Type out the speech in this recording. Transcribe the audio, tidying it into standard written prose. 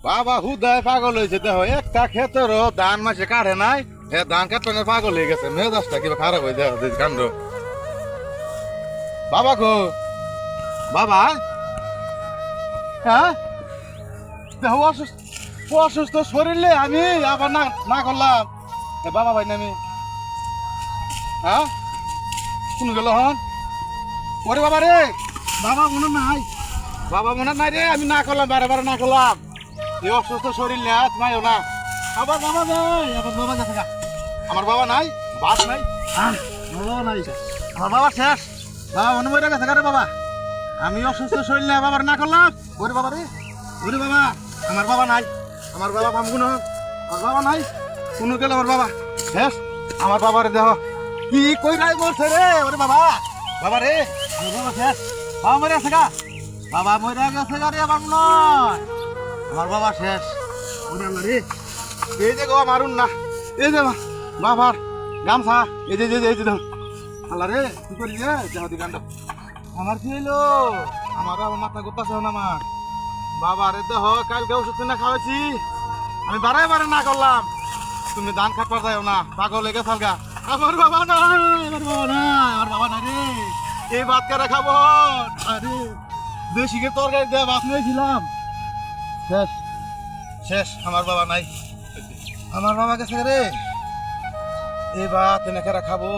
বাবা হুদায় পাগল হয়েছে দেখো একটা ক্ষেতের ধান মাসে কাটে নাই ধান কাটনে পাগল হয়ে গেছে মেজাজটা কিবা খারাপ হয়ে যায় কাণ্ড বাবা গো বাবা হ্যাঁ দেখো অসুস্থ শরীরে আমি আবার না না করলাম বাবা ভাই না আমি হ্যাঁ শুনে গেল হন ওরে বাবা রে বাবা মনে নাই বাবা মনে নাই রে আমি না করলাম বারে বারে না করলাম এই অসুস্থ শরীর নেই তোমায়ও না আবার বাবা নাই আবার বাবা গেছে গা আমার বাবা নাই বাস নাই আমার বাবা নাই আমার বাবা শেষ বাবা মনে মরে গেছে রে বাবা আমি অসুস্থ শরীর নেই বাবার না করলাম ওরে বাবা রে ওরে বাবা আমার বাবা নাই আমার বাবা পামগুন আমার বাবা নাই শুনু গেল আমার বাবা শেষ আমার বাবার দেহ কি কইরাই বলছে রে ওরে বাবা বাবা রে আমার বাবা শেষ বাবা মরে গেছে গা বাবা মরে গেছে গা রে আমার নয় আমার বাবা শেষ ওরে আল্লাহ রে এই যে গো মারুন না এই যে বাবার গামছা এই যে এই যে আল্লাহ রে কি করি রে দেহ দি কাণ্ড আমার কি হইলো আমার মাথা গোতাছে না আমার বাবা রে দেহ কালকে ওষুধ না খাওয়াইছি আমি বারে বারে না করলাম তুমি ধান কাটবার যাও না পাগল লেগে থালগা আমার বাবা নাই আমার বাবা নাই আমার বাবা নাই রে এই ভাত কারা খাবো আরে বেশি কে তরকারি দেওয়া ভাত নিয়েছিলাম শেষ শেষ আমার বাবা নাই আমার বাবা গেছে রে এই ভাত এনে কারা খাবো